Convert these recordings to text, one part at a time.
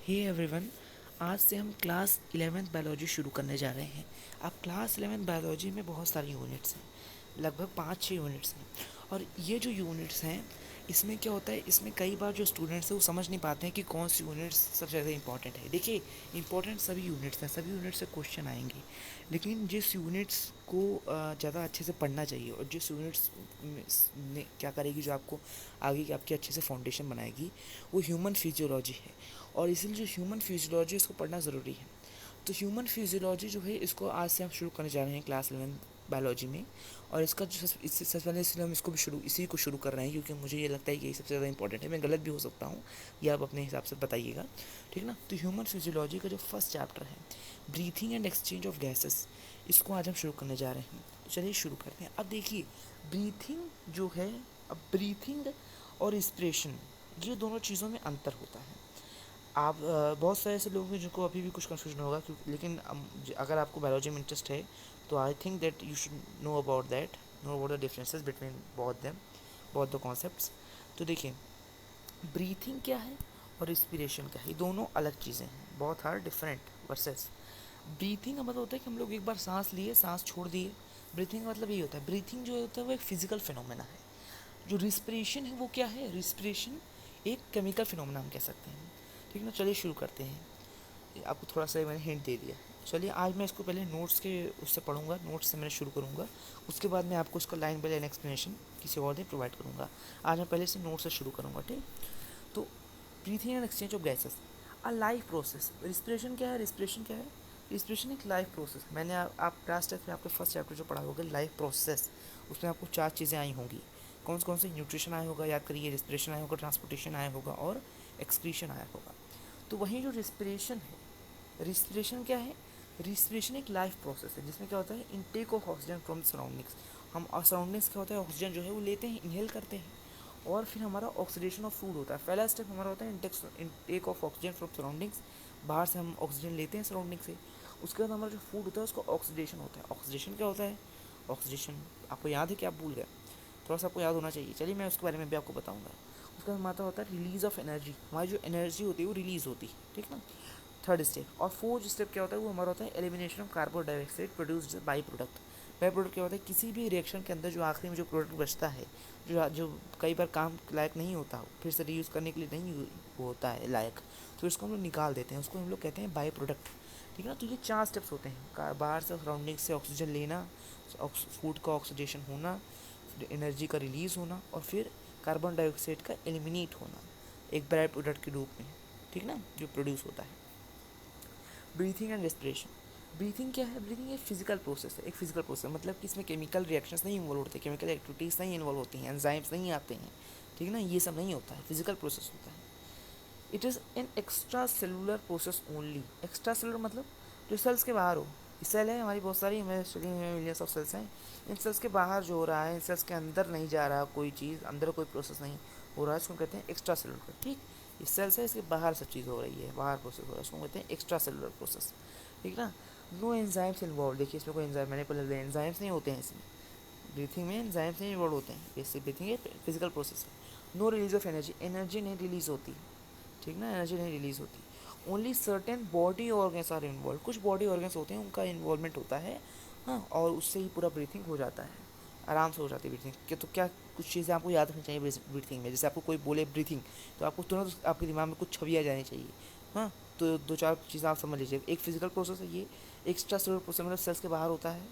Hey everyone, आज से हम क्लास 11th बायोलॉजी शुरू करने जा रहे हैं। अब क्लास 11th बायोलॉजी में बहुत सारी यूनिट्स हैं, लगभग 5-6 यूनिट्स हैं। और ये जो यूनिट्स हैं, इसमें क्या होता है, इसमें कई बार जो स्टूडेंट्स हैं वो समझ नहीं पाते हैं कि कौन सी यूनिट्स सबसे ज़्यादा इंपॉर्टेंट है। देखिए, इंपॉर्टेंट सभी यूनिट्स हैं, सभी यूनिट से क्वेश्चन आएंगे, लेकिन जिस यूनिट्स को ज़्यादा अच्छे से पढ़ना चाहिए और जिस यूनिट्स ने क्या करेगी, जो आपको आगे की आपकी अच्छे से फाउंडेशन बनाएगी, वो ह्यूमन फिजियोलॉजी है। और इसीलिए जो ह्यूमन फिजियोलॉजी इसको पढ़ना ज़रूरी है। तो ह्यूमन फिजियोलॉजी जो है, इसको आज से हम शुरू करने जा रहे हैं क्लास 11 बायोलॉजी में। और इसका जो इससे सबसे पहले इसलिए हम इसको भी इसी को शुरू कर रहे हैं, क्योंकि मुझे ये लगता है कि ये सबसे ज़्यादा इंपॉर्टेंट है। मैं गलत भी हो सकता हूँ, ये आप अपने हिसाब से बताइएगा, ठीक ना। तो ह्यूमन फिजियोलॉजी का जो फर्स्ट चैप्टर है, breathing and exchange of gases, इसको आज हम शुरू करने जा रहे हैं। तो चलिए शुरू करते हैं। अब देखिए, ब्रीथिंग जो है, अब ब्रीथिंग और रिस्पिरेशन, ये दोनों चीज़ों में अंतर होता है। आप बहुत सारे ऐसे लोग हैं जिनको अभी भी कुछ कन्फ्यूजन होगा, क्योंकि लेकिन अगर आपको बायोलॉजी में इंटरेस्ट है, तो I think that you should know about that, know about the differences between both the concepts. तो देखिए, ब्रीथिंग क्या है और रिस्पिरेशन क्या है, ये दोनों अलग चीज़ें हैं, बहुत आर डिफरेंट वर्सेस। ब्रीथिंग का मतलब होता है कि हम लोग एक बार सांस लिए, सांस छोड़ दिए। ब्रीथिंग का मतलब यही होता है। ब्रीथिंग जो होता है वो एक फिजिकल फिनोमेना है। जो रिस्पिरेशन है वो क्या है, रिस्पिरेशन एक केमिकल फिनोमेना हम कह सकते हैं, ठीक ना। चलिए शुरू करते हैं। आपको थोड़ा सा मैंने हिंट दे दिया। चलिए, आज मैं इसको पहले नोट्स के उससे पढ़ूंगा, नोट्स से मैं शुरू करूंगा। उसके बाद मैं आपको इसका लाइन बाय लाइन एक्सप्लेनेशन किसी और दिन प्रोवाइड करूंगा। आज मैं पहले से नोट से शुरू करूंगा, ठीक। तो breathing and exchange of gases, a life process. Respiration क्या है, रिस्पिरेशन क्या है, रिस्पिरेशन एक लाइफ प्रोसेस। मैंने आप क्लास टेस्ट में आपके फर्स्ट चैप्टर जो पढ़ा होगा लाइफ प्रोसेस, उसमें आपको 4 चीज़ें आई होंगी। कौन से न्यूट्रिशन आया होगा, याद करिए। रिस्पिरेशन आया होगा, ट्रांसपोर्टेशन आया होगा और एक्सक्रीशन आया होगा। तो वहीं जो रिस्पिरेशन है, रिस्पिरेशन क्या है, रिस्पिरेशन एक लाइफ प्रोसेस है, जिसमें क्या होता है, intake of oxygen from surroundings. हम सराउंडिंग्स क्या होता है, ऑक्सीजन जो है वो लेते हैं, इनहेल करते हैं, और फिर हमारा ऑक्सीडेशन ऑफ फूड होता है। पहला स्टेप हमारा होता है intake of oxygen from surroundings, बाहर से हम ऑक्सीजन लेते हैं सराउंडिंग से। उसके बाद हमारा जो फूड होता है उसको ऑक्सीडेशन होता है। ऑक्सीडेशन क्या होता है, ऑक्सीडेशन आपको याद है कि आप भूल गए, थोड़ा सा आपको याद होना चाहिए। चलिए, मैं उसके बारे में भी आपको बताऊंगा। उसके बाद हमारा होता है रिलीज ऑफ एनर्जी, हमारी जो एनर्जी होती है वो रिलीज होती है, ठीक ना। Third step. और फोर्थ स्टेप क्या होता है, वो हमारा होता है elimination of carbon dioxide produced by product. By product क्या होता है, किसी भी रिएक्शन के अंदर जो आखिरी में जो प्रोडक्ट बचता है, जो जो कई बार काम लायक नहीं होता, फिर से रीयूज़ करने के लिए नहीं होता है लायक, तो इसको हम लोग निकाल देते हैं, उसको हम लोग कहते हैं बाई प्रोडक्ट, ठीक है ना। तो ये 4 स्टेप्स होते हैं, बाहर से सराउंडिंग से ऑक्सीजन लेना, फूड का ऑक्सीडेशन होना, एनर्जी का रिलीज़ होना, और फिर कार्बन डाइऑक्साइड का एलिमिनेट होना एक बाई प्रोडक्ट के रूप में, ठीक ना, जो प्रोड्यूस होता है। ब्रीथिंग एंड रेस्पिरेशन, ब्रीथिंग क्या है, ब्रीथिंग एक फिजिकल प्रोसेस है, एक फिजिकल प्रोसेस मतलब कि इसमें केमिकल रिएक्शंस नहीं इन्वॉल्व होते, केमिकल एक्टिविटीज़ नहीं इन्वॉल्व होती हैं, एंजाइम्स नहीं आते हैं, ठीक है ना, ये सब नहीं होता है, फिजिकल प्रोसेस होता है। It is an extra cellular process only. Extra cellular मतलब जो सेल्स के बाहर हो। सेल है हमारी बहुत सारी, हमारे शरीर में मिलियंस ऑफ सेल्स हैं। इन सेल्स के बाहर जो हो रहा है, इन सेल्स के अंदर नहीं जा रहा कोई चीज़, अंदर कोई प्रोसेस नहीं हो रहा है, इसको कहते हैं एक्स्ट्रा सेलुलर, ठीक। इस सेल्स है, इसके बाहर सब चीज़ हो रही है, बाहर प्रोसेस हो रहा है, इसको कहते हैं एक्स्ट्रा सेलुलर प्रोसेस, ठीक ना। नो एंजाइम्स इन्वॉल्व, देखिए इसमें कोई एंजाइम, मैंने पहले एंजाइम्स नहीं होते हैं इसमें। ब्रीथिंग में एंजाइम्स नहीं इन्वॉल्व होते हैं, जैसे ब्रीथिंग एक फिजिकल प्रोसेस है। No release of energy, energy नहीं रिलीज होती, ठीक ना, एनर्जी नहीं रिलीज होती। Only certain body organs are involve, कुछ बॉडी ऑर्गन्स होते हैं उनका इन्वॉल्वमेंट होता है, हाँ, और उससे ही पूरा ब्रीथिंग हो जाता है, आराम से हो जाती है ब्रीथिंग के। तो क्या कुछ चीज़ें आपको याद रखनी चाहिए ब्रीथिंग में, जैसे आपको कोई बोले ब्रीथिंग, तो आपको तुरंत आपके दिमाग में कुछ छवि आ जानी चाहिए, हाँ। तो 2-4 चीज़ें आप समझ लीजिए। एक फिजिकल प्रोसेस है ये, एक्स्ट्रा सेलुलर प्रोसेस मतलब सेल्स के बाहर होता है।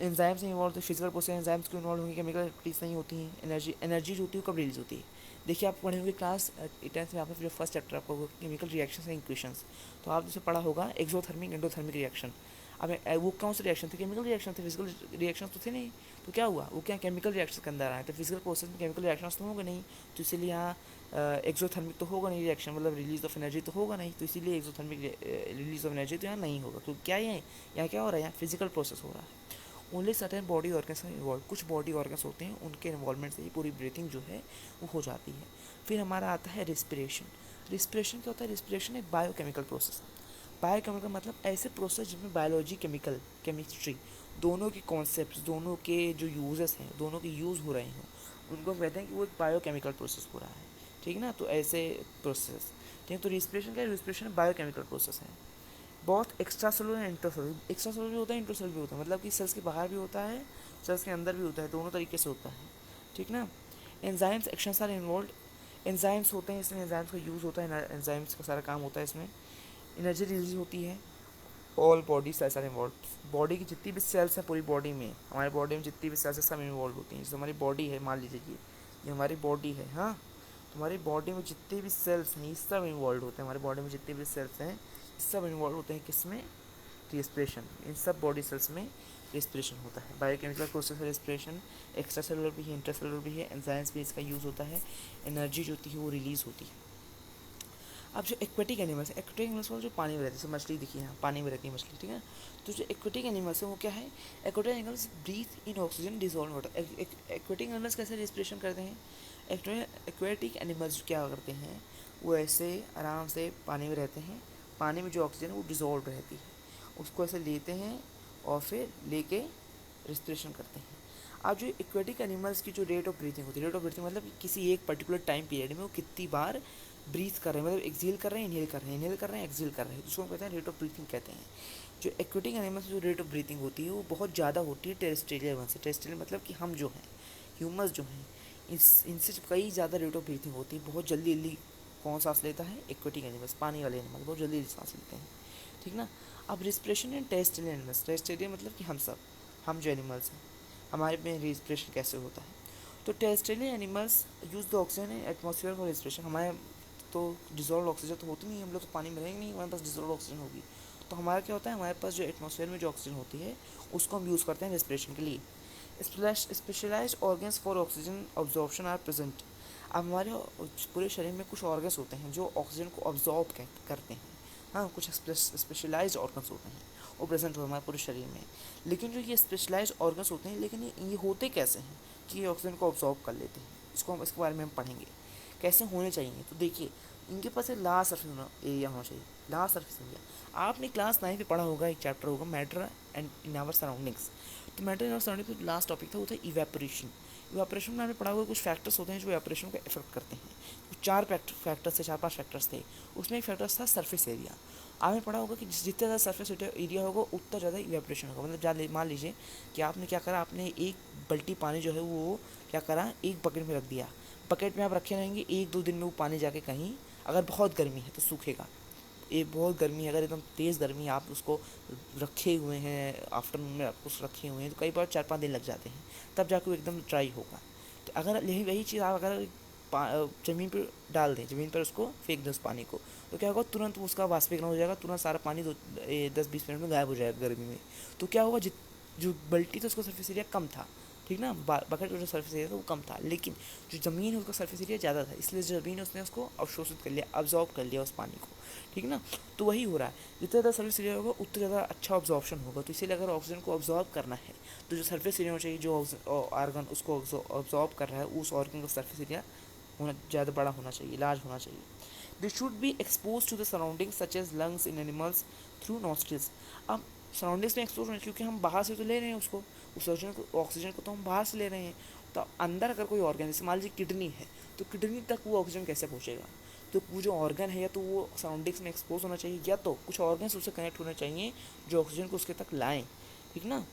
एंजाइम्स नहीं इन्वॉल्व, तो फिजिकल प्रोसेस एंजाइम्स क्यों इन्वॉल्व होंगे, केमिकल एक्टिविटीज़ नहीं होती हैं। एनर्जी जो होती है वो कब रिलीज होती है, देखिए आप पढ़े होंगे क्लास 10th में, आपने जो फर्स्ट चैप्टर आपका होगा केमिकल रिएक्शंस एंड इक्वेशंस, तो आप जैसे पढ़ा होगा एक्सोथर्मिक एंडोथर्मिक रिएक्शन। अब वो कौन से रिएक्शन थे, केमिकल रिएक्शन थे, फिजिकल रिएक्शन तो थे नहीं। तो क्या हुआ, वो क्या केमिकल रिएक्शन के अंदर आए, तो फिजिकल प्रोसेस में केमिकल रिएक्शन तो होंगे नहीं, तो इसीलिए यहाँ एक्सोथर्मिक तो होगा नहीं रिएक्शन, मतलब रिलीज ऑफ एनर्जी तो होगा नहीं, तो इसीलिए एक्सोथर्मिक रिलीज ऑफ एनर्जी तो यहाँ नहीं होगा, क्योंकि क्या है यहाँ क्या हो रहा है, यहाँ फिजिकल प्रोसेस हो रहा है। Only certain body organs involve, कुछ बॉडी ऑर्गन्स होते हैं उनके इन्वॉल्वमेंट से ही पूरी ब्रीथिंग जो है वो हो जाती है। फिर हमारा आता है रिस्पिरेशन। रिस्पिरेशन क्या होता है, रिस्पिरेशन एक बायोकेमिकल प्रोसेस है। बायोकेमिकल मतलब ऐसे प्रोसेस जिसमें बायोलॉजी, केमिस्ट्री दोनों के कॉन्सेप्ट, दोनों के जो यूजेस हैं, दोनों के यूज़ हो रहे हों, उनको कहते हैं कि वो एक बायोकेमिकल प्रोसेस हो रहा है, ठीक है ना। तो ऐसे प्रोसेस, ठीक है। तो रिस्पिरेशन क्या है, रिस्पिरेशन बायोकेमिकल प्रोसेस है, बहुत extra cellular and intracellular. Extra cellular भी होता है, इंट्रासेलुलर भी होता है, मतलब कि सेल्स के बाहर भी होता है, सेल्स के अंदर भी होता है, दोनों तरीके से होता है, ठीक ना। Enzymes actions are involve, enzymes होते हैं इसमें, एंजाइम्स का यूज़ होता है, एंजाइम्स का सारा काम होता है इसमें। एनर्जी रिलीज होती है, all body cells are involve, body की जितनी भी सेल्स हैं पूरी बॉडी में, हमारी बॉडी में जितनी भी सेल्स हैं सब इन्वॉल्व होती हैं। जैसे हमारी बॉडी है, मान लीजिए ये हमारी बॉडी है, हाँ, तो हमारी बॉडी में जितने भी सेल्स हैं ये सब इन्वॉल्व होते हैं, हमारी बॉडी में जितने भी सेल्स हैं सब इन्वॉल्व होते हैं किसमें, रेस्पिरेशन, इन सब बॉडी सेल्स में रेस्पिरेशन होता है। बायोकेमिकल प्रोसेस है रेस्पिरेशन, एक्स्ट्रा सेलुलर भी है, इंट्रासेलुलर भी है, एंजाइम्स भी इसका यूज़ होता है, एनर्जी जो होती है वो रिलीज़ होती है। अब जो एक्वेटिक एनिमल्स है, एक्वेटिक एनिमल्स जो पानी में रहती है, जैसे मछली दिखी है, पानी में रहती है मछली, ठीक है। तो जो एक्वेटिक एनिमल्स है वो क्या है, aquatic animals breathe in oxygen dissolve water. Aquatic animals कैसे रेस्पिरेशन करते हैं, एक्वेटिक एनिमल्स क्या करते हैं, वो ऐसे आराम से पानी में रहते हैं, पानी में जो ऑक्सीजन है वो डिजॉल्व रहती है, उसको ऐसे लेते हैं और फिर लेके रेस्पिरेशन करते हैं। अब जो एक्वेटिक एनिमल्स की जो रेट ऑफ ब्रीथिंग होती है, रेट ऑफ ब्रीथिंग मतलब किसी एक पर्टिकुलर टाइम पीरियड में वो कितनी बार ब्रीथ कर रहे हैं, मतलब एक्सेल कर रहे हैं, इनहेल कर रहे हैं, इनहेल कर रहे हैं, एक्सेल कर रहे हैं, जिसको हम कहते हैं रेट ऑफ ब्रीथिंग कहते हैं। जो एक्वेटिक एनिमल्स जो रेट ऑफ ब्रीथिंग होती है वो बहुत ज़्यादा होती है टेरेस्ट्रियल वन से। टेरेस्ट्रियल मतलब कि हम जो हैं, ह्यूमंस जो हैं, इनसे कई ज़्यादा रेट ऑफ ब्रीथिंग होती है, बहुत जल्दी जल्दी कौन सांस लेता है, एक्वेटिक एनिमल्स, पानी वाले एनिमल बहुत जल्दी सांस लेते हैं, ठीक ना। अब respiration and terrestrial animals, terrestrial मतलब कि हम जो एनिमल्स हैं हमारे में रिस्पिरेशन कैसे होता है। तो terrestrial animals use the oxygen in atmosphere for respiration, हमारे तो डिजॉल्व ऑक्सीजन तो होती नहीं, हम लोग तो पानी में रहेंगे नहीं, हमारे पास डिजॉल्व ऑक्सीजन होगी। तो हमारा क्या होता है, हमारे पास जो एटमॉस्फेयर में जो ऑक्सीजन होती है उसको हम यूज़ करते हैं रेस्पिरेशन के लिए। Specialised organs for oxygen absorption are present. अब हमारे पूरे शरीर में कुछ ऑर्गन्स होते हैं जो ऑक्सीजन को ऑब्जॉर्ब करते हैं, हाँ, कुछ स्पेशलाइज्ड ऑर्गन्स होते हैं वो प्रेजेंट होते हैं हमारे पूरे शरीर में। लेकिन जो ये स्पेशलाइज्ड ऑर्गन्स होते हैं, लेकिन ये होते कैसे हैं कि ये ऑक्सीजन को ऑब्जॉर्ब कर लेते हैं, इसके बारे में हम पढ़ेंगे कैसे होने चाहिए। तो देखिए, इनके पास एक लार्ज सरफेस एरिया होना चाहिए, लार्ज सरफेस एरिया। आपने क्लास 9 में पढ़ा होगा, एक चैप्टर होगा matter and in our surroundings. तो मैटर इन आवर सराउंडिंग्स जो लास्ट टॉपिक था वो था इवेपोरेशन। इवेपोरेशन में हमने पढ़ा हुआ कुछ फैक्टर्स होते हैं जो इवेपोरेशन को इफेक्ट करते हैं। कुछ चार पांच फैक्टर्स थे, उसमें एक फैक्टर्स था सरफेस एरिया। आपने पढ़ा होगा कि जितने ज़्यादा सरफेस एरिया होगा उतना ज़्यादा इवेपोरेशन होगा। मतलब ज़्यादा, मान लीजिए कि आपने क्या करा, आपने एक बाल्टी पानी जो है वो क्या करा, एक बकेट में रख दिया, बकेट में आप रखे रहेंगे, 1-2 दिन में वो पानी जाके कहीं, अगर बहुत गर्मी है तो सूखेगा, एक बहुत गर्मी है, अगर एकदम तेज़ गर्मी आप उसको रखे हुए हैं, आफ्टरनून में आप उसको रखे हुए हैं तो कई बार 4-5 दिन लग जाते हैं, तब जाके वो एकदम ड्राई होगा। तो अगर यही वही चीज़ आप अगर ज़मीन पर डाल दें, ज़मीन पर उसको फेंक दें उस पानी को, तो क्या होगा, तुरंत उसका वाष्पीकरण हो जाएगा, तुरंत सारा पानी 10-20 मिनट में गायब हो जाएगा गर्मी में। तो क्या होगा, जो बल्टी था उसका सरफेस एरिया कम था, ठीक ना, बकेट का जो सरफेस एरिया था वो कम था, लेकिन जो ज़मीन है उसका सरफेस एरिया ज़्यादा था, इसलिए ज़मीन उसने उसको अवशोषित कर लिया, अब्जॉर्ब कर लिया उस पानी को, ठीक ना। तो वही हो रहा है, जितना ज़्यादा सरफेस एरिया होगा उतना ज़्यादा अच्छा ऑब्जॉर्प्शन होगा। तो इसीलिए अगर ऑक्सीजन को ऑब्जॉर्ब करना है तो जो सरफेस एरिया होना चाहिए, जो ऑर्गन उसको ऑब्जॉर्ब कर रहा है, उस ऑर्गन का सरफेस एरिया होना ज़्यादा बड़ा होना चाहिए, लार्ज होना चाहिए। They should be expose to the surrounding such as lungs in animals through nostrils. अब सराउंडिंग्स में एक्सपोज होना, क्योंकि हम बाहर से तो ले रहे हैं उसको, उस ऑक्सीजन को तो हम बाहर से ले रहे हैं। तो अंदर अगर कोई ऑर्गन, जैसे मान लीजिए किडनी है, तो किडनी तक वो ऑक्सीजन कैसे पहुँचेगा। तो वो जो ऑर्गन है या तो वो सराउंडिंग्स में एक्सपोज होना चाहिए, या तो कुछ ऑर्गन्स उससे कनेक्ट होने चाहिए जो ऑक्सीजन को उसके तक लाएँ, ठीक ना।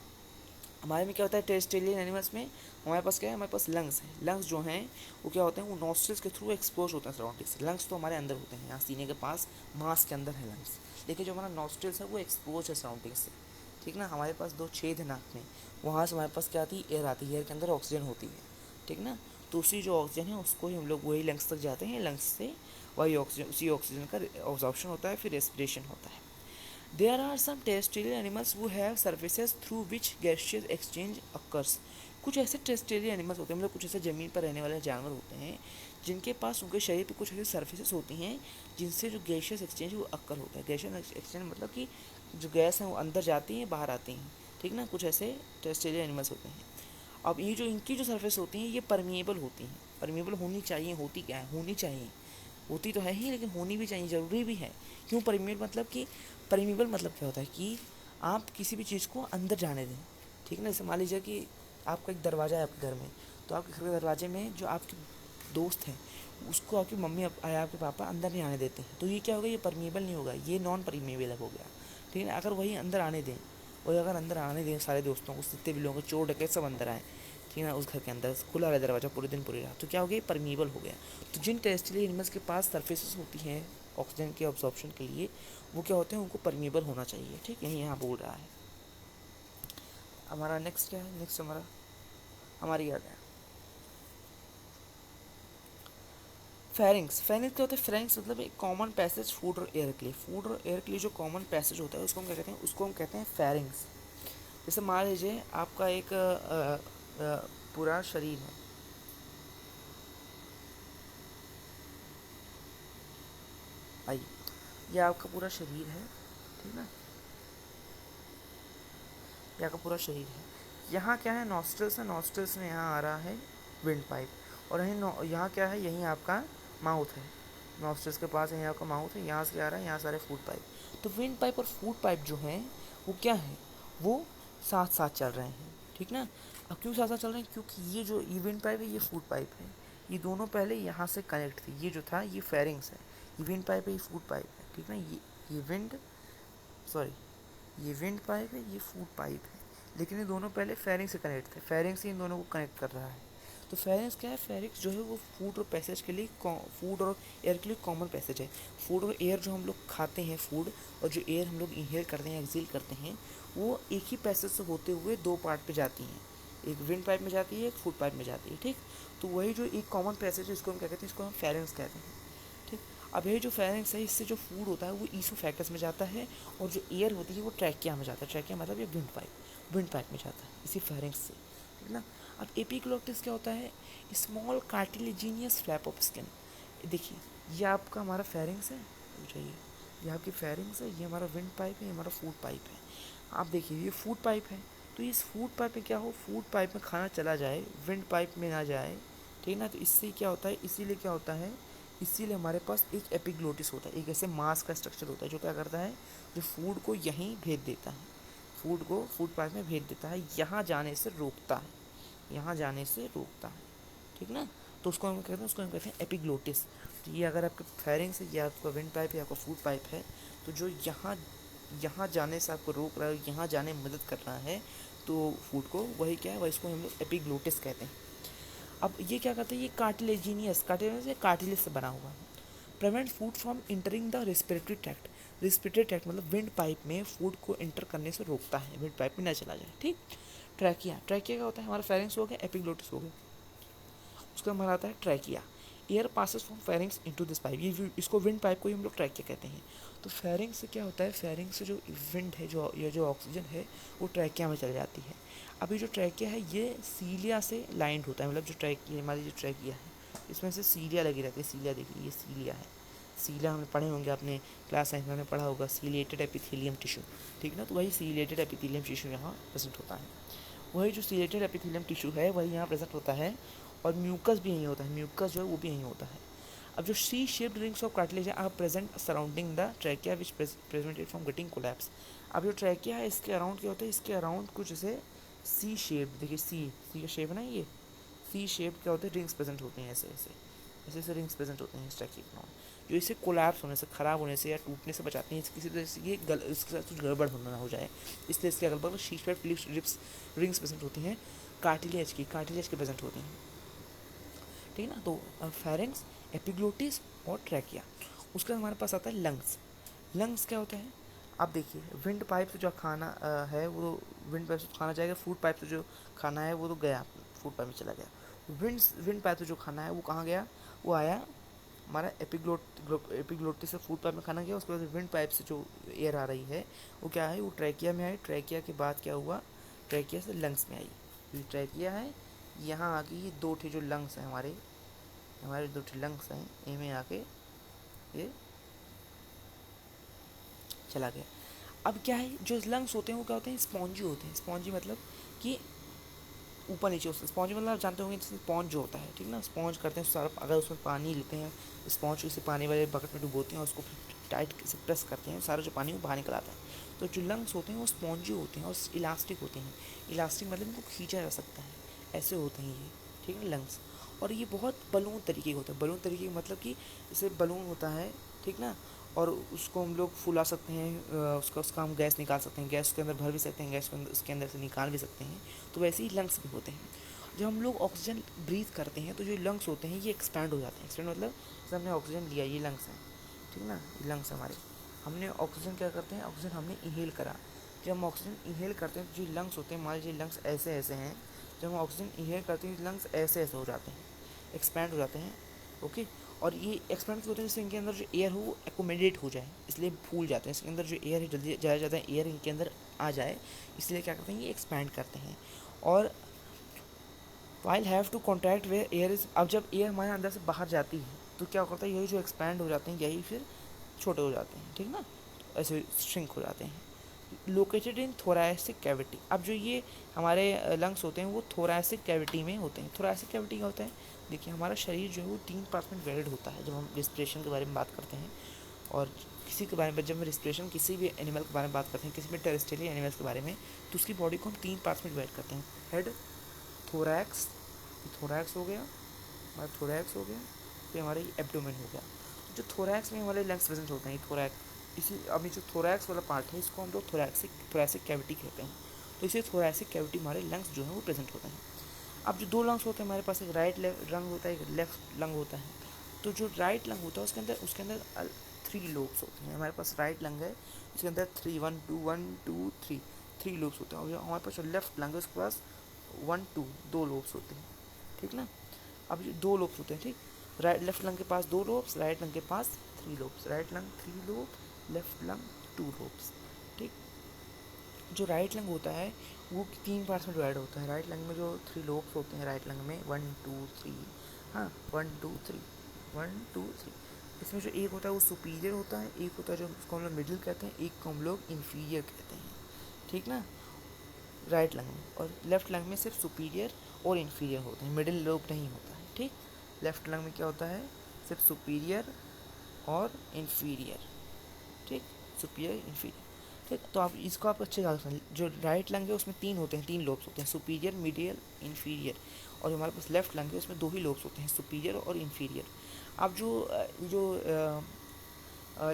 हमारे में क्या होता है, टेरेस्ट्रियल एनिमल्स में हमारे पास क्या है, हमारे पास लंग्स हैं। लंग्स जो हैं वो क्या होते हैं, वो नॉस्ट्रल्स के थ्रू एक्सपोज होते हैं सराउंडिंग से। लंग्स तो हमारे अंदर होते हैं, यहाँ सीने के पास मांस के अंदर है लंग्स, लेकिन जो हमारा नॉस्ट्रल्स है वो एक्सपोज है सराउंडिंग से, ठीक ना। हमारे पास 2 छेद है नाक में, वहाँ से हमारे पास क्या आती है, एयर आती है, एयर के अंदर ऑक्सीजन होती है, ठीक ना। तो उसी जो ऑक्सीजन है उसको ही हम लोग वही लंग्स तक जाते हैं, लंग्स से वही ऑक्सीजन, उसी ऑक्सीजन का ऑब्जॉर्प्शन होता है, फिर रेस्पिरेशन होता है। There are some terrestrial animals who have surfaces through which gaseous exchange occurs. कुछ ऐसे टेरेस्ट्रियल एनिमल्स होते हैं, मतलब कुछ ऐसे ज़मीन पर रहने वाले जानवर होते हैं जिनके पास उनके शरीर पे कुछ ऐसे सर्फेसेस होती हैं जिनसे जो गैशियस एक्सचेंज वो अक्कर होता है। गैशियस एक्सचेंज मतलब कि जो गैस है वो अंदर जाती हैं बाहर आती हैं, ठीक ना। कुछ ऐसे टेरेस्ट्रियल एनिमल्स होते हैं। अब ये जो इनकी जो सर्फेस होती हैं ये परमिएबल होती हैं। परमिएबल होनी चाहिए, होती क्या है, होनी चाहिए, होती तो है ही, लेकिन होनी भी चाहिए, ज़रूरी भी है। क्यों परमिएबल, मतलब कि परमिएबल मतलब क्या होता है कि आप किसी भी चीज़ को अंदर जाने दें, ठीक है ना। जैसे मान लीजिए कि आपका एक दरवाज़ा है आपके घर में, तो आपके घर के दरवाजे में जो आपके दोस्त हैं उसको आपकी मम्मी या आपके पापा अंदर नहीं आने देते हैं, तो ये क्या होगा, ये परमीबल नहीं होगा, ये नॉन परमीबल हो गया। ठीक है, अगर वही अंदर आने दें, वही अगर अंदर आने दें सारे दोस्तों को, जितने भी लोगों को, चोर डकैत सब अंदर आए, ठीक है ना, उस घर के अंदर खुला रहा दरवाज़ा पूरे दिन पूरी रात, तो क्या हो गया, परमीबल हो गया। तो जिन टेरेस्ट्रियल एनिमल्स के पास सरफेसेस होती हैं ऑक्सीजन के ऑब्जॉर्प्शन के लिए, वो क्या होते हैं, उनको परमीबल होना चाहिए। ठीक है, यही यहाँ बोल रहा है। हमारा नेक्स्ट क्या है, नेक्स्ट हमारी याद है फेरिंग्स। फेरिंग्स क्या होता है, फेरिंग्स मतलब एक कॉमन पैसेज फूड और एयर के लिए, फूड और एयर के लिए जो कॉमन पैसेज होता है उसको हम क्या कहते हैं, उसको हम कहते हैं फेरिंग्स। जैसे मान लीजिए आपका एक पूरा शरीर है, आइए, ये आपका पूरा शरीर है, ठीक ना, ये आपका पूरा शरीर है। यहाँ क्या है, नॉस्ट्रल्स है, नॉस्ट्रल्स में यहाँ आ रहा है विंड पाइप, और यहीं यहाँ क्या है, यहीं आपका माउथ है, नॉस्ट्रल्स के पास यहीं आपका माउथ है, यहाँ से आ रहा है, यहाँ से आ रहा है फूड पाइप। तो विंड पाइप और फूड पाइप जो है वो क्या है, वो साथ साथ चल रहे हैं। ठीक ना, अब क्यों साथ साथ चल रहे हैं, क्योंकि ये जो ये विंड पाइप है, ये फूड पाइप है, ये दोनों पहले यहाँ से कनेक्ट थे, ये जो था ये फेरिंग्स है, ये विंड पाइप है, ये फूड पाइप है। ठीक ना, ये विंड, सॉरी, ये विंड पाइप है, ये फूड पाइप है, लेकिन ये दोनों पहले फेरिंग से कनेक्ट थे, फेरिंग से इन दोनों को कनेक्ट कर रहा है। तो फेरिंग्स क्या है, फेरिंग्स जो है वो फूड और पैसेज के लिए, फूड और एयर के लिए कॉमन पैसेज है। फूड और एयर जो हम लोग खाते हैं, फूड और जो एयर हम लोग इनहेल करते हैं, एक्सहेल करते हैं, वो एक ही पैसेज से होते हुए दो पार्ट पे जाती हैं, एक विंड पाइप में जाती है, एक फूड पाइप में जाती है। ठीक, तो वही जो एक कॉमन पैसेज है, इसको हम क्या कहते हैं, इसको हम फेरिंग्स कहते हैं। ठीक, अब ये जो फेरिंग्स है, इससे जो फूड होता है वो ईसोफेगस में जाता है, और जो एयर होती है वो ट्रैकिया में जाता है, ट्रैकिया मतलब ये विंड पाइप में जाता है इसी फेरिंग्स से। ठीक ना, अब एपिग्लोटिस क्या होता है, small cartilaginous flap of skin. देखिए, ये आपका हमारा फेरिंग्स है, चाहिए, ये आपकी फेरिंग्स है, ये हमारा विंड पाइप है, ये हमारा फूड पाइप है। आप देखिए, ये फूड पाइप है, तो इस फूड पाइप में क्या हो, फूड पाइप में खाना चला जाए, विंड पाइप में ना जाए। ठीक ना, तो इससे क्या होता है, इसीलिए क्या होता है, इसीलिए हमारे पास एक एपिग्लोटिस होता है, एक ऐसे मास का स्ट्रक्चर होता है जो क्या करता है, जो फूड को यहीं भेज देता है, फूड को फूड पाइप में भेज देता है, यहाँ जाने से रोकता है, यहाँ जाने से रोकता है। ठीक ना, तो उसको हम कहते हैं, उसको हम कहते हैं एपिग्लोटिस। तो ये अगर आपके फेरिंग्स है, या आपका विंड पाइप है, आपका फूड पाइप है, तो जो यहाँ यहाँ जाने से आपको रोक रहा है, यहाँ जाने में मदद कर रहा है, तो फूड को, वही क्या है, वही इसको हम लोग एपिग्लोटिस कहते हैं। अब ये क्या करते हैं, ये कार्टिलेज से बना हुआ है, prevent food from entering the respiratory tract. Respiratory tract मतलब विंड पाइप में फूड को इंटर करने से रोकता है, विंड पाइप में ना चला जाए। ठीक, ट्रैकिया, ट्रैकिया क्या होता है, हमारा फेरिंग्स हो गया, एपिग्लोटिस हो गया, उसका हमारा आता है trachea. Air passes from pharynx into this pipe, ये इसको विंड पाइप को ही हम लोग ट्रैकिया कहते हैं। तो फेरिंग्स से क्या होता है, फेरिंग्स से जो विंड है, जो ये जो ऑक्सीजन है, वो ट्रैकिया में चली जाती है। अभी जो ट्रैकिया है ये सीलिया से लाइंड होता है, मतलब जो ट्रैकिया, हमारी जो ट्रैकिया है, इसमें से सीलिया लगी रहती है, सीलिया देखिए, ये सीलिया है, सीलिया हमने पढ़े होंगे अपने क्लास साइंस में, हमने पढ़ा होगा सीलिएटेड एपिथेलियम टिश्यू। ठीक ना, तो वही सीलिएटेड एपिथेलियम टिश्यू यहाँ प्रेजेंट होता है, वही जो सीलिएटेड एपिथेलियम टिश्यू है वही यहाँ प्रेजेंट होता है, और म्यूकस भी यहीं होता है, म्यूकस जो है वो भी यहीं होता है। अब जो C shaped rings of cartilage are present surrounding the trachea which prevented from getting collapse. अब जो ट्रैकिया है इसके अराउंड क्या होता है, इसके अराउंड कुछ जैसे सी शेप, देखिए सी का शेप है ना, ये सी शेप क्या होते हैं, रिंग्स प्रेजेंट होते हैं, ऐसे ऐसे ऐसे ऐसे रिंग्स प्रेजेंट होते हैं इस ट्रैकिया के अराउंड, जो इसे कोलैप्स होने से, ख़राब होने से या टूटने से बचाते हैं, किसी तरह से ये इसके साथ कुछ गड़बड़ होना ना हो जाए, इसलिए इसके अगल बगल C shape ribs rings present होती हैं, कार्टिलेज के प्रेजेंट होते हैं। ठीक है ना, तो फेरेंक्स, एपिग्लोटिस और ट्रैकिया। उसके बाद हमारे पास आता है लंग्स। लंग्स क्या होता है, आप देखिए, विंड पाइप से जो खाना है वो विंड पाइप से खाना जाएगा, फूड पाइप से जो खाना है वो तो गया, फूड पाइप में चला गया। विंड पाइप से जो खाना है वो कहाँ गया, वो आया हमारा एपिग्लोटिस से फूड पाइप में खाना गया, उसके बाद विंड पाइप से जो एयर आ रही है वो क्या है, वो ट्रैकिया में आई, ट्रैकिया के बाद क्या हुआ, ट्रैकिया से लंग्स में आई, ये ट्रैकिया है, यहाँ आके ये दो ठे जो लंग्स हैं हमारे हमारे दो ठे लंग्स हैं, इनमें आके ये चला गया। अब क्या है, जो लंग्स होते हैं वो क्या होते हैं, स्पॉन्जी होते हैं, स्पॉन्जी मतलब कि ऊपर नीचे होते हैं, स्पॉन्जी मतलब आप जानते होंगे जैसे स्पॉन्ज जो होता है, ठीक ना, स्पॉन्ज करते हैं सारा, अगर उसमें पानी लेते हैं, स्पॉन्ज को इसे पानी वाले बकेट में डुबोते हैं और उसको फिर टाइट से प्रेस करते हैं, सारा जो पानी वो बाहर निकल आता है। तो जो लंग्स होते हैं वो स्पॉन्जी होते हैं और इलास्टिक होते हैं, इलास्टिक मतलब इनको खींचा जा सकता है, ऐसे होते हैं ये, ठीक है, लंग्स। और ये बहुत बलून तरीके का होता है। बलून तरीके का मतलब कि जैसे बलून होता है, ठीक ना, और उसको हम लोग फुला सकते हैं, उसका हम गैस निकाल सकते हैं, गैस के अंदर भर भी सकते हैं, गैस के अंदर उसके अंदर से निकाल भी सकते हैं। तो वैसे ही लंग्स भी होते हैं। जब हम लोग ऑक्सीजन ब्रीथ करते हैं तो जो लंग्स होते हैं ये एक्सपैंड हो जाते हैं। एक्सपैंड मतलब जैसे हमने ऑक्सीजन लिया, ये लंग्स हैं, ठीक ना, ये लंग्स हमारे, हमने ऑक्सीजन क्या करते हैं, ऑक्सीजन हमने इनहेल करा। जब हम ऑक्सीजन इनहेल करते हैं तो जो लंग्स होते हैं, मान लीजिए लंग्स ऐसे ऐसे हैं, जब हम ऑक्सीजन इनहेल करते हैं लंग्स ऐसे ऐसे हो जाते हैं, एक्सपैंड हो जाते हैं। ओके, और ये एक्सपैंड क्यों होते हैं, जिससे इनके अंदर जो एयर हो वो एकोमोडेट हो जाए, इसलिए फूल जाते हैं। इसके अंदर जो एयर है जल्दी ज़्यादा ज़्यादा एयर इनके अंदर आ जाए, इसलिए क्या करते हैं, ये एक्सपैंड करते हैं। और while have to contract way air is, अब जब एयर हमारे अंदर से बाहर जाती है तो क्या करता है, यही जो एक्सपैंड हो जाते हैं यही फिर छोटे हो जाते हैं, ठीक ना, ऐसे श्रिंक हो जाते हैं। लोकेटेड इन थोरैसिक कैविटी, अब जो ये हमारे लंग्स होते हैं वो थोरैसिक कैविटी में होते हैं। थोरैसिक कैविटी क्या होता है, देखिए हमारा शरीर जो है वो 3 पार्ट में डिवाइडेड होता है। जब हम रिस्पिरेशन के बारे में बात करते हैं और किसी के बारे में, जब हम रिस्पिरेशन किसी भी एनिमल के बारे में बात करते हैं, किसी भी टेरेस्ट्रियल एनिमल्स के बारे में, तो उसकी बॉडी को हम 3 पार्ट्स में डिवाइड करते हैं। हेड, थोरैक्स, थोरैक्स हो गया, हमारा थोरैक्स हो गया, फिर हमारा ये एब्डोमेन हो गया। तो जो थोरैक्स में हमारे लंग्स प्रेजेंट होते हैं, थोरैक्स, इसी अभी जो थोरैक्स वाला पार्ट है इसको हम लोग थोरैसिक कैविटी कहते हैं। तो इसी थोरैसिक कैविटी हमारे लंग्स जो हैं वो प्रेजेंट होते हैं। अब जो 2 लंग्स होते हैं हमारे पास, एक राइट लंग होता है, एक लेफ्ट लंग होता है। तो जो राइट लंग होता है उसके अंदर 3 लोब्स होते हैं। हमारे पास राइट लंग है, इसके अंदर 3 लोब्स होते हैं। और हमारे पास जो लेफ्ट लंग है उसके पास 2 लोब्स होते हैं, ठीक ना। अब ये 2 लोब्स होते हैं, ठीक, राइट लेफ्ट लंग के पास 2 लोब्स, राइट लंग के पास 3 lobes, right lung 3 lobe, left lung 2 lobes, ठीक। जो राइट लंग होता है वो 3 पार्ट्स में डिवाइड होता है। राइट लंग में जो 3 लोब्स होते हैं राइट लंग में, 1 2 3, हाँ 1 2 3, इसमें जो एक होता है वो सुपीरियर होता है, एक होता है जो उसको हम लोग मिडिल कहते हैं, एक को हम लोग इन्फीरियर कहते हैं, ठीक ना, राइट लंग में। और लेफ्ट लंग में सिर्फ सुपीरियर और इन्फीरियर होते हैं, मिडिल लोब नहीं होता है, ठीक। लेफ्ट लंग में क्या होता है, सिर्फ सुपीरियर और इन्फीरियर, ठीक, सुपीरियर इन्फीरियर, ठीक। तो आप इसको आप अच्छे से समझ, जो राइट लंग है उसमें 3 लोब्स होते हैं, सुपीरियर, मिडियल, इन्फीरियर। और जो हमारे पास लेफ्ट लंग है उसमें 2 ही लोब्स होते हैं, सुपीरियर और इन्फीरियर। अब जो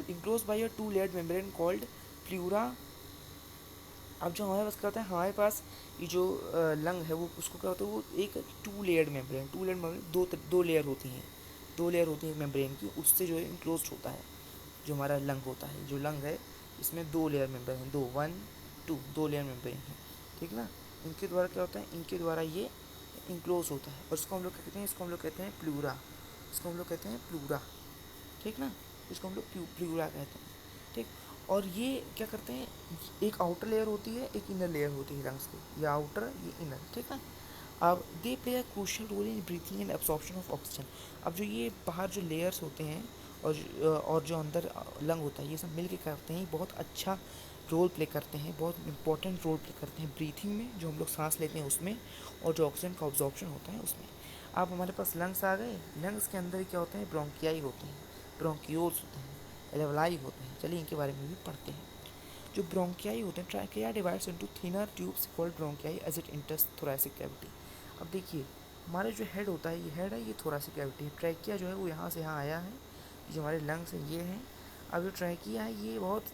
enclose by a 2 layered membrane called pleura. अब जो हमारे पास क्या होता है, हमारे पास ये जो लंग है वो उसको क्या होता है, वो एक 2 लेयर्ड मेम्ब्रेन, दो लेयर होती हैं, 2 लेयर होती है मेम्ब्रेन की, उससे जो है इनक्लोज होता है जो हमारा लंग होता है। जो लंग है इसमें 2 लेयर मेम्ब्रेन हैं, 2 लेयर मेम्ब्रेन हैं, ठीक ना। इनके द्वारा क्या होता है, इनके द्वारा ये इनक्लोज होता है। और इसको हम लोग क्या कहते हैं, इसको हम लोग कहते हैं प्लूरा, इसको हम लोग कहते हैं प्लूरा, ठीक ना, इसको हम लोग प्लूरा कहते हैं, ठीक। और ये क्या करते हैं, एक आउटर लेयर होती है, एक इनर लेयर होती है लंग्स की, ये आउटर ये इनर, ठीक है। अब they play a crucial role in breathing and absorption of oxygen. अब जो ये बाहर जो लेयर्स होते हैं और जो अंदर लंग होता है, ये सब मिल के करते हैं, बहुत अच्छा रोल प्ले करते हैं, बहुत इंपॉर्टेंट रोल प्ले करते हैं ब्रीथिंग में, जो हम लोग सांस लेते हैं उसमें, और जो ऑक्सीजन का ऑब्जॉर्प्शन होता है उसमें। अब हमारे पास लंग्स आ गए, लंग्स के अंदर क्या होते हैं, ब्रोंकियाई होते हैं, ब्रोंक्यूल्स होते हैं, एल्वेलाई होते हैं। चलिए इनके बारे में भी पढ़ते हैं। जो ब्रोंकियाई होते हैं, trachea divides into thinner tubes called bronchi as it enters thoracic cavity. अब देखिए हमारे जो हेड होता है, ये हेड है, ये थोरैसिक कैविटी है। ट्रैकिया जो है वो यहाँ से यहाँ आया है, जो हमारे लंग्स हैं ये हैं। अब जो ट्रैकिया है ये बहुत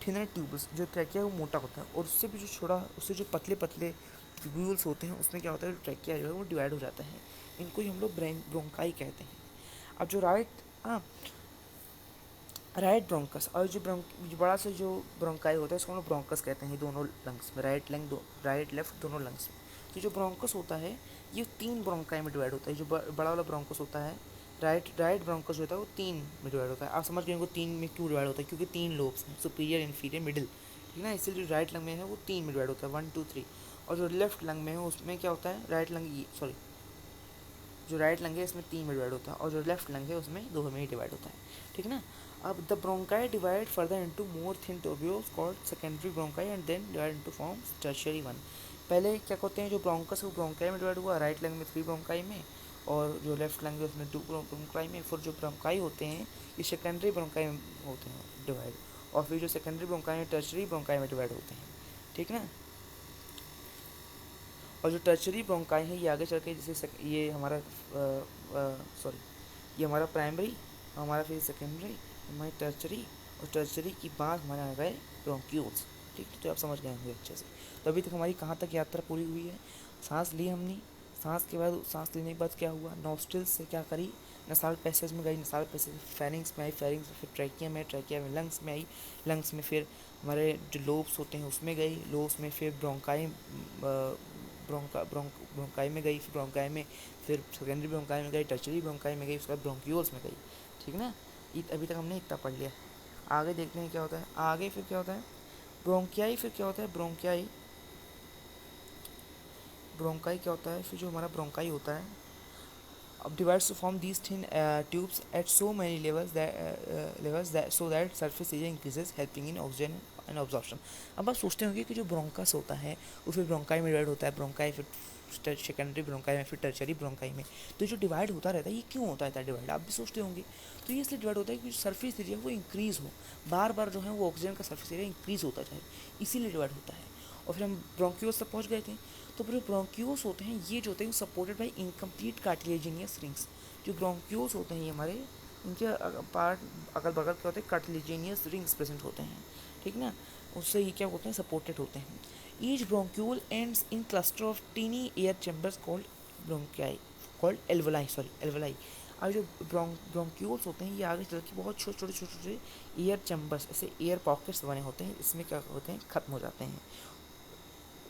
थिनर ट्यूब्स, जो ट्रैकिया है वो मोटा होता है, और उससे भी जो छोटा, उससे जो पतले पतले ट्यूब्यूल्स होते हैं उसमें क्या होता है, जो ट्रैकिया जो है वो डिवाइड हो जाता है। इनको ही हम लोग ब्रोंकाई कहते हैं। अब जो राइट ब्रोंकस और जो बड़ा सा जो ब्रोंकाई होता है उसको हम लोग ब्रोंकस कहते हैं, दोनों लंग्स में, राइट लेफ्ट दोनों लंग्स में। तो जो ब्रोंकस होता है ये 3 ब्रोंकाई में डिवाइड होता है। जो बड़ा वाला ब्रोंकस होता है, राइट ब्रोंकस होता है वो 3 में डिवाइड होता है। आप समझ गए उनको 3 में क्यों डिवाइड होता है, क्योंकि 3 लोब्स हैं, सुपीरियर, इन्फीरियर, मिडिल, ठीक है ना। इसलिए जो राइट लंग में है वो 3 में डिवाइड होता है, 1 2 3। और जो लेफ्ट लंग में है उसमें क्या होता है, जो राइट लंग है इसमें 3 में डिवाइड होता है, और जो लेफ्ट लंग है उसमें 2 में ही डिवाइड होता है, ठीक ना। अब the bronchi divide further into more thin tubules called secondary bronchi and then divide into forms tertiary one. पहले क्या कहते हैं, जो ब्रोंकस है वो ब्रोंकाई में डिवाइड हुआ, राइट लंग में 3 ब्रोंकाई में, और जो लेफ्ट लंग है उसमें 2 ब्रोंकाई में। फिर जो ब्रोंकाई होते हैं ये सेकेंडरी ब्रोंकाई में होते हैं डिवाइड, और फिर जो सेकेंडरी ब्रोंकाई में टर्शियरी ब्रोंकाई में डिवाइड होते हैं, ठीक ना। और जो टर्शरी ब्रोंकाई है ये आगे चल के जैसे ये हमारा सॉरी, ये हमारा प्राइमरी, हमारा फिर सेकेंडरी, हमारी टर्शरी, और टर्शरी की बाद हमारे आ गए ब्रोंक्यूल्स। ठीक है, तो आप समझ गए होंगे अच्छे से। तो अभी तक हमारी कहाँ तक यात्रा पूरी हुई है? सांस ली हमने, सांस के बाद, सांस लेने के बाद क्या हुआ, नॉस्ट्रिल्स से क्या करी, नसाल पैसेज में गई, नसाल पैसेज में फेरिंग्स में आई, फेरिंग्स में फिर ट्रैकिया में, ट्रैकिया में लंग्स में आई, लंग्स में फिर हमारे जो लोब्स होते हैं उसमें गई, लोब्स में फिर ब्रोंकाई, ब्रोंकाई में गई, फिर ब्रोंकाई में फिर सेकेंडरी ब्रोंकाई में गई, टर्शरी ब्रोंकाई में गई, उसके बाद ब्रोंक्यूल्स में गई। ठीक ना, अभी तक हमने इतना पढ़ लिया। आगे देखते हैं क्या होता है। आगे फिर क्या होता है, ब्रोंकियाई, फिर क्या होता है ब्रोंकियाई, ब्रोंकाई क्या होता है, फिर जो हमारा ब्रोंकाई होता है अब divides to form these thin tubes at so many levels that so that surface area increases helping in oxygen and absorption। अब आप सोचते होंगे कि जो ब्रोंकस होता है वो फिर ब्रोंकाई में डिवाइड होता है, ब्रोंकाई फिर सेकेंडरी ब्रोंकाई में, फिर टर्शरी ब्रोंकाई में। तो जो डिवाइड होता रहता है ये क्यों होता है डिवाइड, आप भी सोचते होंगे। तो ये इसलिए डिवाइड होता है कि सरफेस एरिया वो इंक्रीज़ हो, बार बार जो है वो ऑक्सीजन का सरफेस एरिया इंक्रीज़ होता जाए, इसीलिए डिवाइड होता है। और फिर हम ब्रोंक्यूल्स तक पहुंच गए थे। तो जो ब्रोंक्यूल्स होते हैं ये जो होते हैं supported by incomplete cartilaginous rings. जो ब्रोंक्यूल्स होते हैं ये हमारे, इनके पार्ट अगल बगल क्या होते हैं, कार्टिलेजिनियस रिंग्स प्रेजेंट होते हैं। ठीक ना, उससे ये क्या होते हैं, सपोर्टेड होते हैं। Each bronchiole ends in cluster of tiny air chambers called bronchi, called alveoli, sorry alveoli. अब जो ब्रोंक्यूल्स होते हैं ये आगे चल के बहुत छोटे छोटे छोटे छोटे एयर चैम्बर्स, ऐसे एयर पॉकेट्स बने होते हैं, इसमें क्या होते हैं, ख़त्म हो जाते हैं।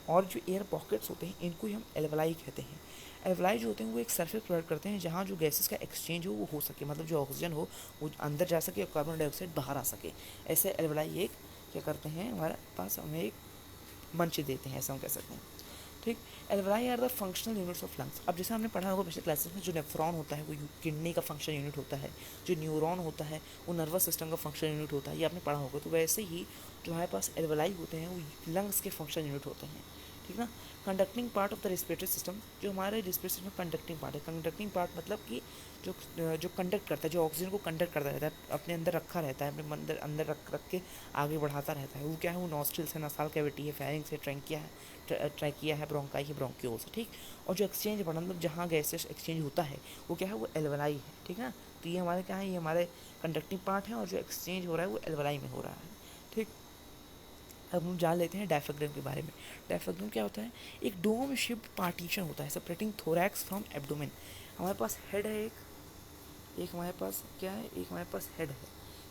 और जो एयर पॉकेट्स होते हैं इनको ही हम एल्वलाई कहते हैं। एल्वलाई जो होते हैं वो एक सरफेस प्रोवाइड करते हैं जहाँ जो गैसेस का एक्सचेंज हो सके, मतलब जो ऑक्सीजन हो वो अंदर जा सके और कार्बन डाइऑक्साइड बाहर आ सके। ऐसे एल्वलाई एक क्या करते हैं, हमारे पास हमें एक मंच देते हैं, ऐसा हम कह सकते हैं। ठीक, alveoli are the functional units of lungs. अब जैसे हमने पढ़ा होगा पिछले क्लासेस में, जो नेफ्रॉन होता है वो किडनी का फंक्शन यूनिट होता है, जो न्यूरॉन होता है वो नर्वस सिस्टम का फंक्शन यूनिट होता है, ये आपने पढ़ा होगा। तो वैसे ही जो हमारे पास एल्वलाई होते हैं वो लंग्स के फंक्शन यूनिट होते हैं। ठीक ना, conducting part of the respiratory system, जो हमारे रेस्पिरेटरी सिस्टम में कंडक्टिंग पार्ट है। कंडक्टिंग पार्ट मतलब कि जो कंडक्ट करता है, जो ऑक्सीजन को कंडक्ट करता रहता है, अपने अंदर रखा रहता है, अपने अंदर अंदर रख के आगे बढ़ाता रहता है, वो क्या है, वो नॉस्ट्रिल्स है, नासाल कैविटी है, फेरिंग्स है, ट्रैकिया है, ब्रोंकाई है, ब्रोंक्यूल्स है। ठीक, और जो एक्सचेंज मतलब जहाँ गैसेस एक्सचेंज होता है वो क्या है, वो एल्वलाई है। ठीक है, तो ये हमारे क्या है, ये हमारे कंडक्टिंग पार्ट है, और जो एक्सचेंज हो रहा है वो एल्वलाई में हो रहा है। ठीक, अब हम जान लेते हैं डायफ्राम के बारे में। डायफ्राम क्या होता है, एक डोम शिप्ड पार्टीशन होता है सेपरेटिंग थोरैक्स फ्रॉम एब्डोमेन। हमारे पास हेड है एक हमारे पास क्या है, एक हमारे पास हेड है,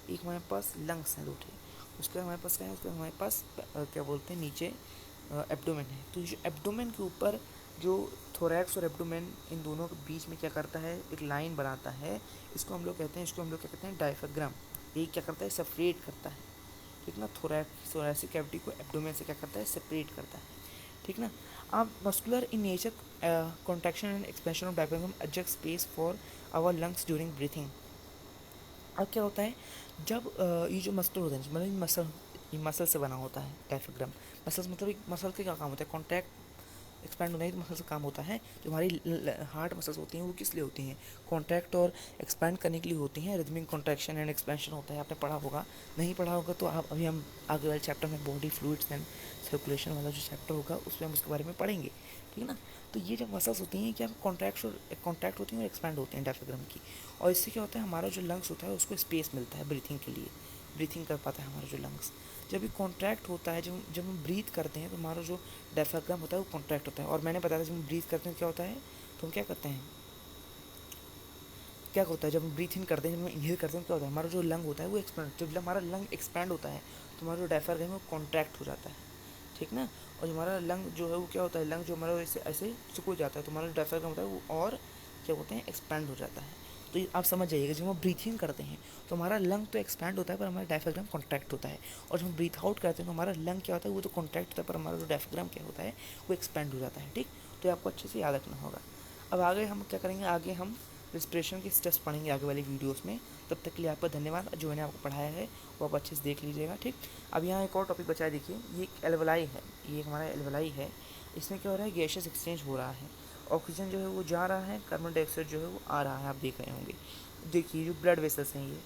एक हमारे पास लंग्स हैं दो थे, उसके हमारे पास क्या है, उसके हमारे पास क्या बोलते हैं नीचे एब्डोमेन है। तो जो एब्डोमेन के ऊपर जो थोरैक्स और एब्डोमेन इन दोनों के बीच में क्या करता है, एक लाइन बनाता है, इसको हम लोग कहते हैं, इसको हम लोग क्या कहते हैं, डायफ्राम। ये क्या करता है, सेपरेट करता है। ठीक ना, थोरैसिक कैविटी को एब्डोमेन से क्या करता है, सेपरेट करता है। ठीक ना, अब muscular in nature contraction and expansion of diaphragm adjust space for our lungs during breathing. अब क्या होता है, जब ये जो मस्कुलर होते हैं, मतलब ये मसल से बना होता है डायफ्राम। मसल्स मतलब एक मसल के क्या काम होता है, कॉन्ट्रैक्ट एक्सपैंड होना ही तो मसल से काम होता है। जो हमारी हार्ट मसल्स होती हैं वो किस लिए होती हैं, कॉन्ट्रैक्ट और एक्सपैंड करने के लिए होती हैं। रिदमिक कॉन्ट्रैक्शन एंड एक्सपेंशन होता है, आपने पढ़ा होगा। नहीं पढ़ा होगा तो आप अभी हम आगे वाले चैप्टर में बॉडी फ्लूइड्स एंड सर्कुलेशन वाला जो चैप्टर होगा उसमें हम उसके बारे में पढ़ेंगे। ठीक है ना, तो ये जब मसल्स होती हैं क्या कॉन्ट्रैक्ट होती हैं और एक्सपैंड होती हैं डायफ्राम की, और इससे क्या होता है, हमारा जो लंग्स होता है उसको स्पेस मिलता है ब्रीथिंग के लिए, ब्रीथिंग कर पाता है हमारा जो लंग्स। जब ये कॉन्ट्रैक्ट होता है, जब हम ब्रीथ करते हैं तो हमारा जो डायफ्राम होता है वो कॉन्ट्रैक्ट होता है। और मैंने बताया जब हम ब्रीथ करते हैं क्या होता है, तो हम क्या करते हैं, क्या होता है, जब हम ब्रीथ इन करते हैं, जब हम इनहेल करते हैं क्या होता है, हमारा जो लंग होता है वो एक्सपैंड, जब हमारा लंग एक्सपैंड होता है तो हमारा जो डायफ्राम है वो कॉन्ट्रैक्ट हो जाता है। ठीक ना, और हमारा लंग जो है वो क्या होता है, लंग जो हमारा ऐसे ऐसे सिकुड़ जाता है, तो हमारा जो डायफ्राम होता है वो और क्या होते हैं, एक्सपैंड हो जाता है। तो आप समझ जाइएगा, जब हम ब्रीथिंग करते हैं तो हमारा लंग तो एक्सपैंड होता है पर हमारा डायफ्राम कॉन्ट्रैक्ट होता है, और जब हम ब्रीथ आउट करते हैं तो हमारा लंग क्या होता है, वो तो कॉन्ट्रैक्ट होता है पर हमारा जो डायफ्राम क्या होता है वो एक्सपैंड हो जाता है। ठीक, तो आपको अच्छे से याद रखना होगा। अब आगे हम क्या करेंगे, आगे हम रिस्पिरेशन के स्टेप्स पढ़ेंगे आगे वाली वीडियोस में। तब तक के लिए आपका धन्यवाद। जो मैंने आपको पढ़ाया है वो आप अच्छे से देख लीजिएगा। ठीक, अब यहाँ एक और टॉपिक बचा है, देखिए ये एक एल्वलाई है, ये हमारा एल्वलाई है। इसमें क्या हो रहा है, गैसेस एक्सचेंज हो रहा है, ऑक्सीजन जो है वो जा रहा है, कार्बन डाइऑक्साइड जो है वो आ रहा है, आप देख रहे होंगे। देखिए जो ब्लड वेसल्स हैं, ये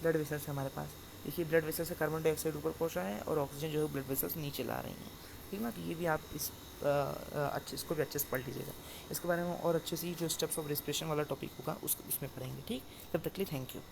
ब्लड वेसल्स है हमारे पास, देखिए ब्लड वेसल्स से कार्बन डाइऑक्साइड ऊपर पहुँच रहा है और ऑक्सीजन जो है ब्लड वेसल्स नीचे ला रही हैं। ठीक ना। तो ये भी आप अच्छे इसको भी अच्छे से पढ़ लीजिएगा। इसके बारे में और अच्छे से ही जो स्टेप्स ऑफ रेस्पिरेशन वाला टॉपिक होगा उसमें पढ़ेंगे। ठीक, तब तक के लिए थैंक यू।